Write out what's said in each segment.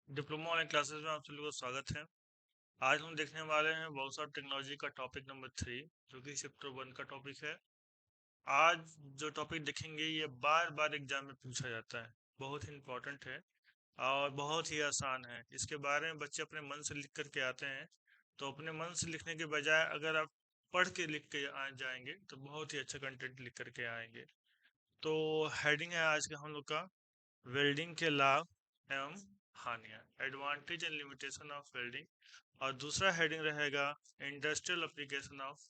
Diploma online classes में आप सभी को स्वागत है। आज हम देखने वाले हैं वर्क्स ऑफ टेक्नोलॉजी का टॉपिक नंबर 3, जो कि चैप्टर 1 का टॉपिक है। आज जो टॉपिक देखेंगे ये बार बार एग्जाम में पूछा जाता है, बहुत ही इंपॉर्टेंट है और बहुत ही आसान है। इसके बारे में बच्चे अपने मन से लिख करके आते हैं, तो अपने मन से लिखने के बजाय अगर आप पढ़ के लिख के जाएंगे तो बहुत ही अच्छा कंटेंट लिख करके आएंगे। तो हेडिंग है आज का हम लोग का, वेल्डिंग के लाभ एवं हानियां, advantage and limitation of welding. और दूसरा हेडिंग रहेगा industrial application of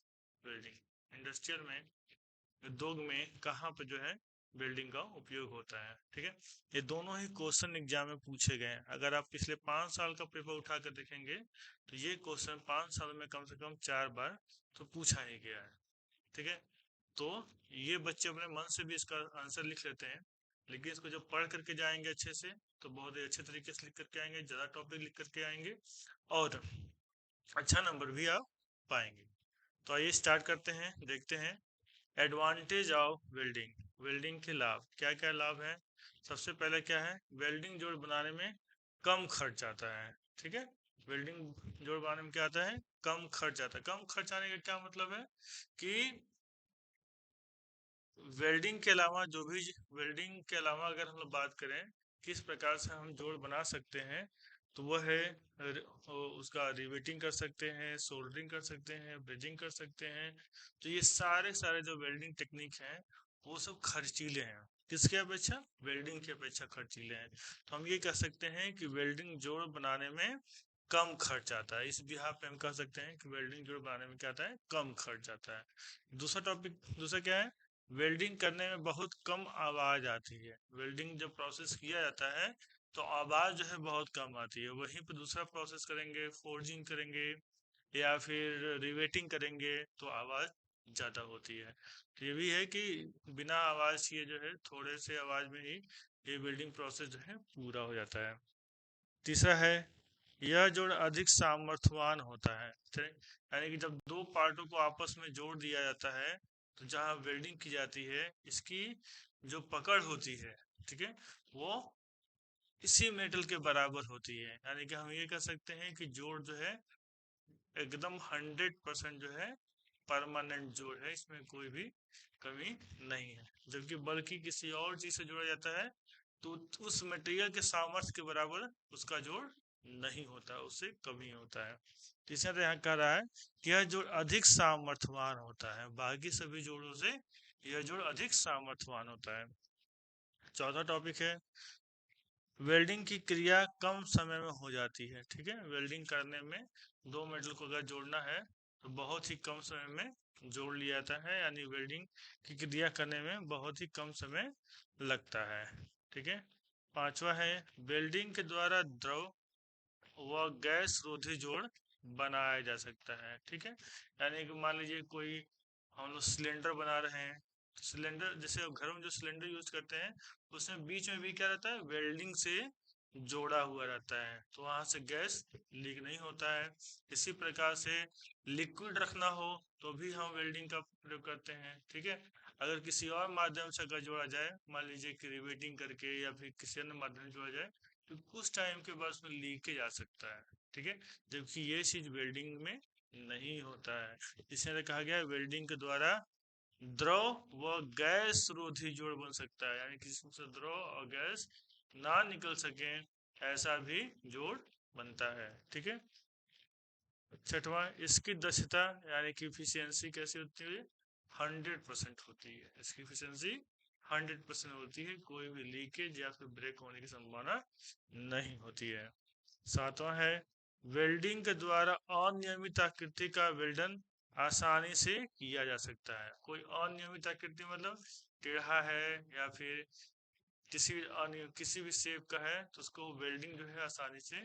welding, industrial में, उद्योग में कहाँ पर जो है वेल्डिंग का उपयोग होता है। ठीक है, ये दोनों ही क्वेश्चन एग्जाम में पूछे गए हैं। अगर आप पिछले 5 साल का पेपर उठा कर देखेंगे तो ये क्वेश्चन 5 साल में कम से कम 4 बार तो पूछा ही गया है। ठीक है, तो ये बच्चे अपने मन से भी इसका आंसर लिख लेते हैं, लेकिन इसको जब पढ़ करके जाएंगे अच्छे से तो बहुत ही अच्छे तरीके से लिख करके आएंगे, ज़्यादा टॉपिक लिख करके आएंगे और अच्छा नंबर भी आप पाएंगे। तो आइए स्टार्ट करते हैं, देखते हैं एडवांटेज ऑफ वेल्डिंग। वेल्डिंग के लाभ, क्या क्या लाभ है। सबसे पहले क्या है, वेल्डिंग जोड़ बनाने में कम खर्च आता है। ठीक है, वेल्डिंग जोड़ बनाने में क्या आता है, कम खर्च आता है। कम खर्च आने का क्या मतलब है कि वेल्डिंग के अलावा जो भी, वेल्डिंग के अलावा अगर हम लोग बात करें किस प्रकार से हम जोड़ बना सकते हैं, तो वह है उसका रिवेटिंग कर सकते हैं, सोल्डरिंग कर सकते हैं, ब्रिजिंग कर सकते हैं। तो ये सारे सारे जो वेल्डिंग टेक्निक हैं वो सब खर्चीले हैं। किसके अपेक्षा, वेल्डिंग की अपेक्षा खर्चीले हैं। तो हम ये कह सकते हैं कि वेल्डिंग जोड़ बनाने में कम खर्च आता है। इस बिहार पे हम कह सकते हैं कि वेल्डिंग जोड़ बनाने में क्या आता है, कम खर्च आता है। दूसरा टॉपिक, दूसरा क्या है, वेल्डिंग करने में बहुत कम आवाज आती है। वेल्डिंग जब प्रोसेस किया जाता है तो आवाज जो है बहुत कम आती है। वहीं पर दूसरा प्रोसेस करेंगे, फोर्जिंग करेंगे या फिर रिवेटिंग करेंगे तो आवाज ज्यादा होती है। तो ये भी है कि बिना आवाज के जो है, थोड़े से आवाज में ही ये वेल्डिंग प्रोसेस जो है पूरा हो जाता है। तीसरा है, यह जोड़ अधिक सामर्थ्यवान होता है। यानी कि जब दो पार्टों को आपस में जोड़ दिया जाता है तो जहां वेल्डिंग की जाती है इसकी जो पकड़ होती है, ठीक है, वो इसी मेटल के बराबर होती है। यानी कि हम ये कह सकते हैं कि जोड़ जो है एकदम 100% जो है परमानेंट जोड़ है, इसमें कोई भी कमी नहीं है। जबकि बल्कि किसी और चीज से जोड़ा जाता है तो उस मटेरियल के सामर्थ्य के बराबर उसका जोड़ नहीं होता, उससे कमी होता है। तीसरा यहाँ कह रहा है कि यह जोड़ अधिक सामर्थ्यवान होता है, बाकी सभी जोड़ों से यह जोड़ अधिक सामर्थ्यवान होता है। चौथा टॉपिक है, वेल्डिंग की क्रिया कम समय में हो जाती है। ठीक है, वेल्डिंग करने में दो मेटल को अगर जोड़ना है तो बहुत ही कम समय में जोड़ लिया जाता है, यानी वेल्डिंग की क्रिया करने में बहुत ही कम समय लगता है। ठीक है, पांचवा है, वेल्डिंग के द्वारा द्रव व गैस रोधी जोड़ बनाया जा सकता है। ठीक है, यानी कि मान लीजिए कोई, हम लोग सिलेंडर बना रहे हैं, सिलेंडर जैसे घरों में जो सिलेंडर यूज करते हैं उसमें बीच में भी क्या रहता है, वेल्डिंग से जोड़ा हुआ रहता है, तो वहां से गैस लीक नहीं होता है। इसी प्रकार से लिक्विड रखना हो तो भी हम वेल्डिंग का प्रयोग करते हैं। ठीक है, अगर किसी और माध्यम से अगर जोड़ा जाए, मान लीजिए कि रिवेटिंग करके या फिर किसी अन्य माध्यम से जोड़ा जाए, तो कुछ टाइम के बाद उसमें लीकेज आ सकता है। ठीक है, जबकि ये चीज वेल्डिंग में नहीं होता है। इसलिए कहा गया है वेल्डिंग के द्वारा द्रव व गैस रोधी जोड़ बन सकता है, यानी किसी से द्रव और गैस ना निकल सके ऐसा भी जोड़ बनता है। ठीक है, छठवां, इसकी दक्षता यानी कि इफिशियंसी कैसी होती है, 100% होती है। इसकी इफिशियंसी 100% होती है, कोई भी लीकेज या फिर ब्रेक होने की संभावना नहीं होती है। सातवां है, वेल्डिंग के द्वारा अनियमित आकृति का वेल्डन आसानी से किया जा सकता है। कोई अनियमित आकृति मतलब टेढ़ा है या फिर किसी भी शेप का है तो उसको वेल्डिंग जो है आसानी से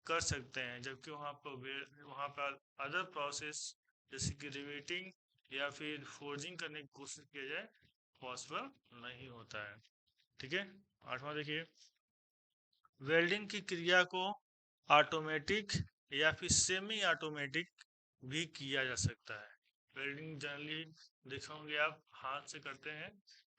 कर सकते हैं, जबकि वहाँ पर अदर प्रोसेस जैसे कि रिवेटिंग या फिर फोर्जिंग करने की कोशिश किया जाए पॉसिबल नहीं होता है। ठीक है, आठवां देखिए, वेल्डिंग की क्रिया को ऑटोमेटिक या फिर सेमी ऑटोमेटिक भी किया जा सकता है। वेल्डिंग जनरली देखोगे आप हाथ से करते हैं,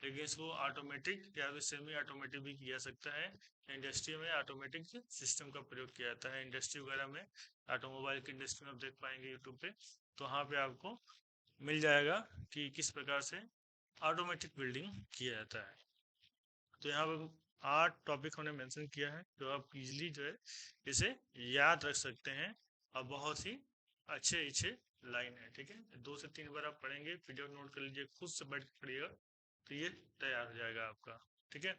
लेकिन इसको ऑटोमेटिक या फिर सेमी ऑटोमेटिक भी किया सकता है। इंडस्ट्री में ऑटोमेटिक सिस्टम का प्रयोग किया जाता है। इंडस्ट्री वगैरह में, ऑटोमोबाइल की इंडस्ट्री में आप देख पाएंगे यूट्यूब पे, तो वहाँ पे आपको मिल जाएगा कि किस प्रकार से ऑटोमेटिक बिल्डिंग किया जाता है। तो यहाँ पर 8 टॉपिक हमने मेंशन किया है जो आप इजीली जो है इसे याद रख सकते हैं, और बहुत ही अच्छे अच्छे लाइन है। ठीक है, 2 से 3 बार आप पढ़ेंगे, पीडीएफ नोट कर लीजिए, खुद से बैठ के पढ़िएगा तो ये तैयार हो जाएगा आपका। ठीक है,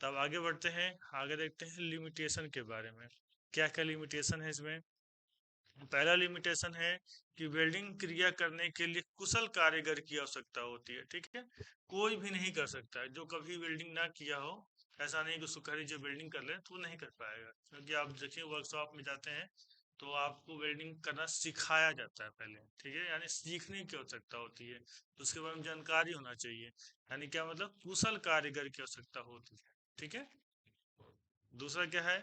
तब आगे बढ़ते हैं, आगे देखते हैं लिमिटेशन के बारे में। क्या क्या लिमिटेशन है इसमें। पहला लिमिटेशन है कि वेल्डिंग क्रिया करने के लिए कुशल कारीगर की आवश्यकता होती है। ठीक है, कोई भी नहीं कर सकता है जो कभी वेल्डिंग ना किया हो। ऐसा नहीं कि उसको कह जो वेल्डिंग कर ले, तो वो नहीं कर पाएगा, क्योंकि आप देखिए वर्कशॉप में जाते हैं तो आपको वेल्डिंग करना सिखाया जाता है पहले। ठीक है, यानी सीखने की आवश्यकता होती है, तो उसके बारे में जानकारी होना चाहिए। यानी क्या मतलब, कुशल कारीगर की आवश्यकता होती है। ठीक है, दूसरा क्या है,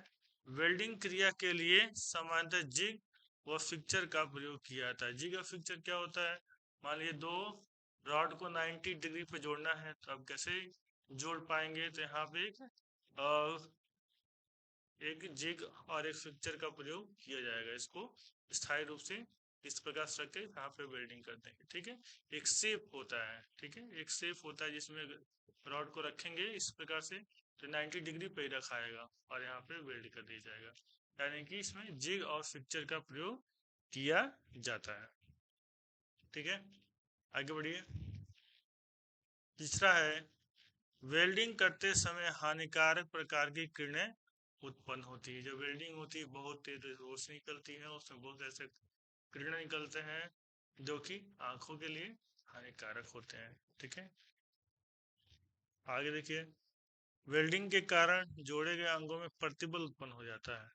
वेल्डिंग क्रिया के लिए सामान्यतः जिग व फिक्चर का प्रयोग किया जाता है। जिग और फिक्चर क्या होता है, मान लीजिए दो रॉड को 90 डिग्री पे जोड़ना है, तो आप कैसे जोड़ पाएंगे, तो यहाँ पे एक जिग और एक फिक्चर का प्रयोग किया जाएगा। इसको स्थायी रूप से इस प्रकार से रख के यहाँ पे वेल्डिंग कर देंगे। ठीक है, एक शेप होता है। ठीक है, एक शेप होता है जिसमें रॉड को रखेंगे इस प्रकार से, तो 90 डिग्री पे ही रखाएगा और यहाँ पे वेल्ड कर दिया जाएगा। यानी कि इसमें जिग और फिक्चर का प्रयोग किया जाता है। ठीक है, आगे बढ़िए। तीसरा है, वेल्डिंग करते समय हानिकारक प्रकार की किरणें उत्पन्न होती है। जो वेल्डिंग होती है बहुत तेज रोशनी निकलती है, उसमें बहुत ऐसे किरण निकलते हैं जो कि आंखों के लिए हानिकारक होते हैं। ठीक है, आगे देखिए, वेल्डिंग के कारण जोड़े गए अंगों में प्रतिबल उत्पन्न हो जाता है,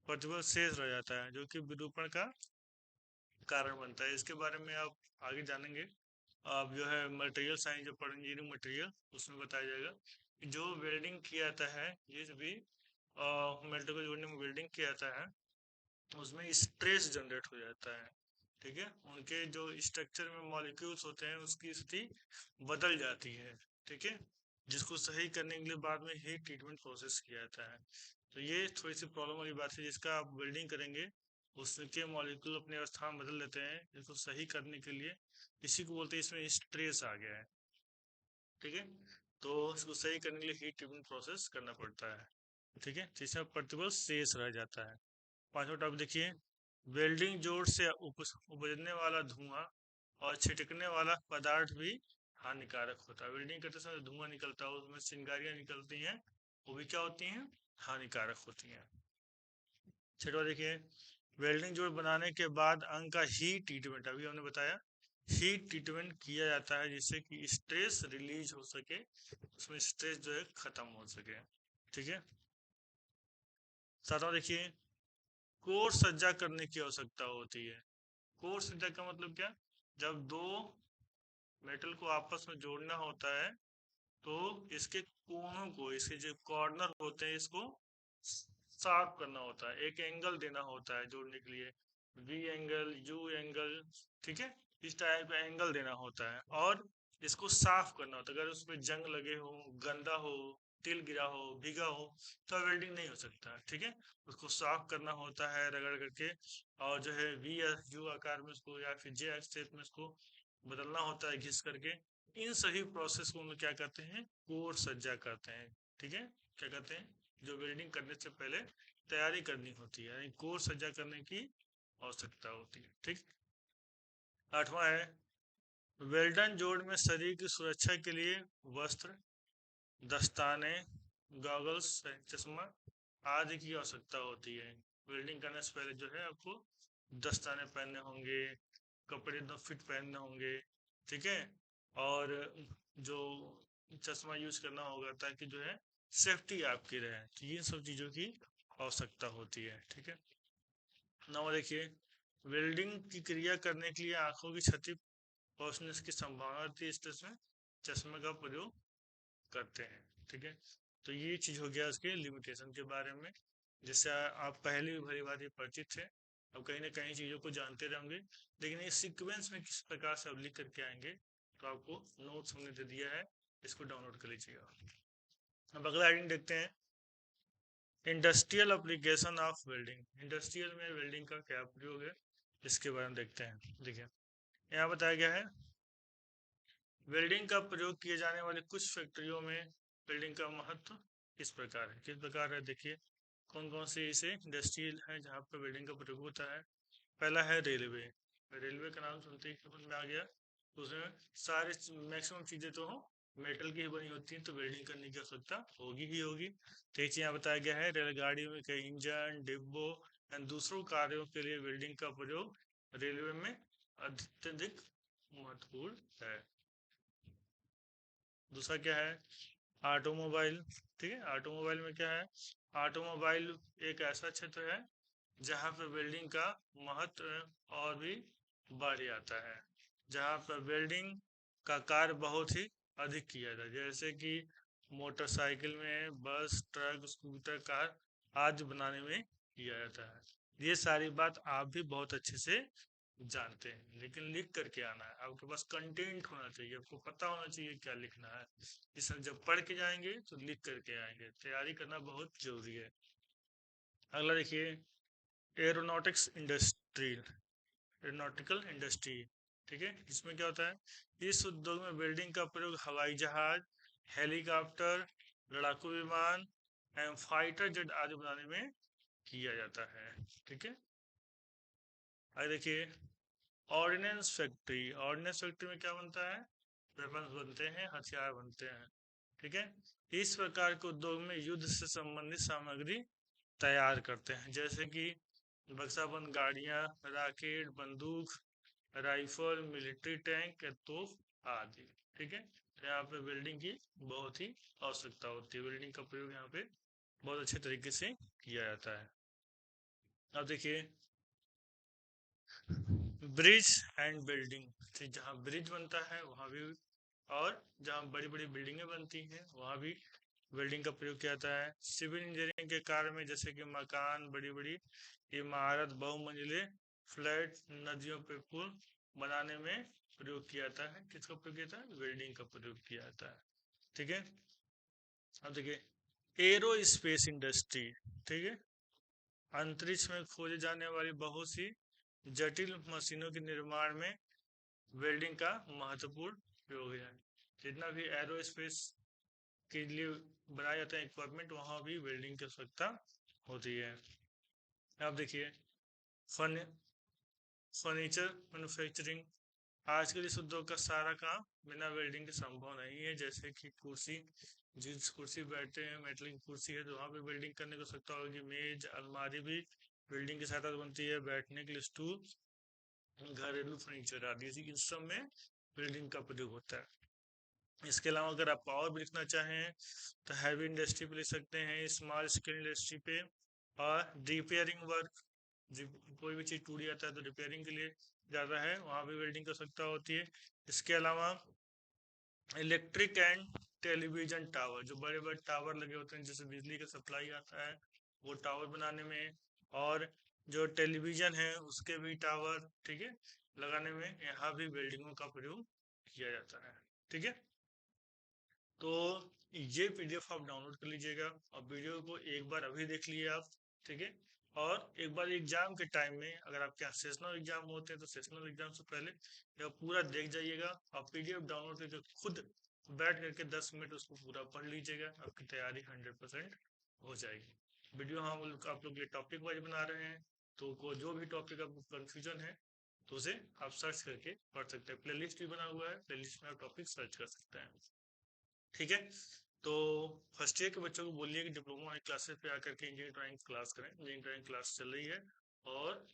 प्रतिबल शेष रह जाता है, जो कि विरूपण का कारण बनता है। इसके बारे में आप आगे जानेंगे। आप जो है मटेरियल साइंस जो पढ़ेंगे, इंजीनियरिंग मटेरियल, उसमें बताया जाएगा कि जो वेल्डिंग किया जाता है, जिस भी मेटल को जोड़ने में वेल्डिंग किया जाता है, उसमें स्ट्रेस जनरेट हो जाता है। ठीक है, उनके जो स्ट्रक्चर में मॉलिक्यूल्स होते हैं उसकी स्थिति बदल जाती है। ठीक है, जिसको सही करने के लिए बाद में हीट ट्रीटमेंट प्रोसेस किया जाता है। तो ये थोड़ी सी प्रॉब्लम वाली बात है, जिसका आप वेल्डिंग करेंगे उसके मॉलिक्यूल अपने अवस्था में बदल लेते हैं, जिसको सही करने के लिए इसी को बोलते हैं इसमें स्ट्रेस आ गया है। ठीक है, तो इसको सही करने के लिए हीट ट्रीटमेंट प्रोसेस करना पड़ता है। ठीक है, तो इसमें प्रतिबल शेष रह जाता है। पांचवा टॉपिक देखिए, वेल्डिंग जोड़ से उपजने वाला धुआं और छिटकने वाला पदार्थ भी हानिकारक होता है। वेल्डिंग करते समय धुआं निकलता है, उसमें चिंगारियां निकलती हैं, वो भी क्या होती हैं, हानिकारक होती हैं। छठवा देखिए, वेल्डिंग जोड़ बनाने के बाद अंग का हीट ट्रीटमेंट, अभी हमने बताया हीट ट्रीटमेंट किया जाता है, जिससे कि स्ट्रेस रिलीज हो सके, उसमें स्ट्रेस जो है खत्म हो सके। ठीक है, सातवां देखिए, कोर सज्जा करने की आवश्यकता होती है। कोर सज्जा का मतलब क्या, जब दो मेटल को आपस में जोड़ना होता है तो इसके कोनों को, इसके जो कॉर्नर होते हैं, इसको शार्प करना होता है, एक एंगल देना होता है जोड़ने के लिए, वी एंगल, यू एंगल। ठीक है, इस टाइप का एंगल देना होता है, और इसको साफ करना होता है। अगर उसमें जंग लगे हो, गंदा हो, तिल गिरा हो, भीगा हो, तो वेल्डिंग नहीं हो सकता। ठीक है, उसको साफ करना होता है रगड़ करके, और जो है वी या यू आकार में उसको, या फिर जे शेप में उसको बदलना होता है घिस करके। इन सभी प्रोसेस को हम लोग क्या करते हैं, कोर सज्जा करते हैं। ठीक है, क्या कहते हैं, जो वेल्डिंग करने से पहले तैयारी करनी होती है, यानी कोर सज्जा करने की आवश्यकता होती है। ठीक, आठवां है, वेल्डन जोड़ में शरीर की सुरक्षा के लिए वस्त्र, दस्ताने, गॉगल्स, चश्मा आदि की आवश्यकता होती है। वेल्डिंग करने से पहले जो है आपको दस्ताने पहनने होंगे, कपड़े एकदम फिट पहनने होंगे। ठीक है, और जो चश्मा यूज करना होगा ताकि जो है सेफ्टी आपकी रहे। तो ये सब चीज़ों की आवश्यकता होती है। ठीक है, नौ देखिए, वेल्डिंग की क्रिया करने के लिए आंखों की क्षति पहुंचने की संभावना थी, इसलिए चश्मे का प्रयोग करते हैं। ठीक है, तो ये चीज हो गया उसके लिमिटेशन के बारे में, जिससे आप पहले भी भली भांति परिचित थे, अब कहीं ना कहीं चीजों को जानते रहेंगे। लेकिन इस सीक्वेंस में किस प्रकार से अब लिख करके आएंगे, तो आपको नोट्स हमने दे दिया है, इसको डाउनलोड कर लीजिएगा। अब अगला आइटम देखते हैं, industrial application of welding, industrial में वेल्डिंग का क्या प्रयोग है इसके बारे में देखते हैं। देखिए यहाँ बताया गया है वेल्डिंग का प्रयोग किए जाने वाले कुछ फैक्ट्रियों में वेल्डिंग का महत्व किस प्रकार है। किस प्रकार है देखिए कौन कौन से ऐसे इंडस्ट्रियल है जहाँ पर वेल्डिंग का प्रयोग होता है। पहला है रेलवे, रेलवे का नाम सुनते ही समझ में आ गया, तो उसमें सारे मैक्सिमम चीज़ें तो मेटल की ही बनी होती हैं, तो वेल्डिंग करने की आवश्यकता होगी ही होगी। तो एक चीज़ यहाँ बताया गया है रेलगाड़ियों में कई इंजन डिब्बों एंड दूसरों कार्यों के लिए वेल्डिंग का प्रयोग रेलवे में अत्यधिक महत्वपूर्ण है। दूसरा क्या है ऑटोमोबाइल, ठीक है। ऑटोमोबाइल में क्या है, ऑटोमोबाइल एक ऐसा क्षेत्र है जहाँ पर वेल्डिंग का महत्व और भी बढ़ जाता है, जहाँ पर वेल्डिंग का कार्य बहुत ही अधिक किया जाता है, जैसे कि मोटरसाइकिल में, बस, ट्रक, स्कूटर, कार आदि बनाने में किया जाता है। ये सारी बात आप भी बहुत अच्छे से जानते हैं, लेकिन लिख करके आना है। आपके पास कंटेंट होना चाहिए, आपको पता होना चाहिए क्या लिखना है। इस जब पढ़ के जाएंगे तो लिख करके आएंगे, तैयारी करना बहुत जरूरी है। अगला देखिए एरोनॉटिक्स इंडस्ट्री, एरोनॉटिकल इंडस्ट्री, ठीक है। इसमें क्या होता है इस उद्योग में वेल्डिंग का प्रयोग हवाई जहाज, हेलीकॉप्टर, लड़ाकू विमान एवं फाइटर जेट आदि बनाने में किया जाता है, ठीक है। आगे देखिए ऑर्डिनेंस फैक्ट्री, ऑर्डिनेंस फैक्ट्री में क्या बनता है वेपन्स बनते हैं, हथियार बनते हैं, ठीक है। इस प्रकार के उद्योग में युद्ध से संबंधित सामग्री तैयार करते हैं, जैसे कि बक्साबंद गाड़ियां, रॉकेट, बंदूक, राइफल, मिलिट्री टैंक, तोप आदि, ठीक है। तो यहाँ पे वेल्डिंग की बहुत ही आवश्यकता होती है, वेल्डिंग का प्रयोग यहाँ पे बहुत अच्छे तरीके से किया जाता है। अब देखिए ब्रिज एंड बिल्डिंग, जहाँ ब्रिज बनता है वहाँ भी, और जहाँ बड़ी बड़ी बिल्डिंगें बनती हैं वहाँ भी वेल्डिंग का प्रयोग किया जाता है। सिविल इंजीनियरिंग के कार्य में जैसे कि मकान, बड़ी बड़ी इमारत, बहुमंजिले फ्लैट, नदियों पे पुल बनाने में प्रयोग किया जाता है। किसका प्रयोग किया जाता है वेल्डिंग का प्रयोग किया जाता है, ठीक है। अब देखिए एरो स्पेस इंडस्ट्री, ठीक है। अंतरिक्ष में खोजे जाने वाली बहुत सी जटिल मशीनों के निर्माण में वेल्डिंग का महत्वपूर्ण प्रयोग है। जितना भी एरोस्पेस के लिए बनाया जाता है इक्विपमेंट, वहाँ भी वेल्डिंग की आवश्यकता होती है। अब देखिए फर्नीचर मैन्युफैक्चरिंग, आजकल इस उद्योग का सारा काम बिना वेल्डिंग के संभव नहीं है, जैसे कि कुर्सी, जिस कुर्सी बैठते हैं मेटल की कुर्सी है तो वहाँ पे वेल्डिंग करने की आवश्यकता होगी। मेज, अलमारी भी वेल्डिंग की सहायता बनती है, बैठने के लिए स्टूल, घरेलू फर्नीचर आदि, इन सब में वेल्डिंग का प्रयोग होता है। इसके अलावा अगर आप पावर भी लिखना चाहें तो हैवी इंडस्ट्री पे लिख सकते हैं, स्मॉल स्केल इंडस्ट्री पे, और रिपेयरिंग वर्क, कोई भी चीज़ टूट जाता है तो रिपेयरिंग के लिए ज़्यादा है, वहाँ भी वेल्डिंग की आवश्यकता होती है। इसके अलावा इलेक्ट्रिक एंड टेलीविजन टावर, जो बड़े बड़े टावर लगे होते हैं जिससे बिजली का सप्लाई आता है, वो टावर बनाने में, और जो टेलीविजन है उसके भी टावर, ठीक है, लगाने में यहाँ भी वेल्डिंगों का प्रयोग किया जाता है, ठीक है। तो ये पीडीएफ आप डाउनलोड कर लीजिएगा और वीडियो को एक बार अभी देख लिए आप, ठीक है। और एक बार एग्जाम के टाइम में अगर आपके यहाँ सेशनल एग्जाम होते हैं तो सेशनल एग्जाम से पहले यह पूरा देख जाइएगा और पीडीएफ डाउनलोड करके खुद बैठ करके 10 मिनट उसको पूरा पढ़ लीजिएगा, आपकी तैयारी 100% हो जाएगी। वीडियो हम आप लोग ये टॉपिक वाइज बना रहे हैं, तो जो भी टॉपिक आपको कंफ्यूजन है तो उसे आप सर्च करके पढ़ सकते हैं। प्लेलिस्ट भी बना हुआ है, प्लेलिस्ट में आप टॉपिक सर्च कर सकते हैं, ठीक है। तो फर्स्ट ईयर के बच्चों को बोलिए कि डिप्लोमा वाली क्लासेस पे आकर के इंजीनियरिंग ड्राइंग क्लास करें, इंजीनियरिंग ड्राइंग क्लास चल रही है, और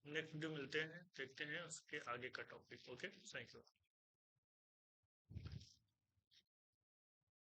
नेक्स्ट वीडियो मिलते हैं, देखते हैं उसके आगे का टॉपिक। Okay, thank you.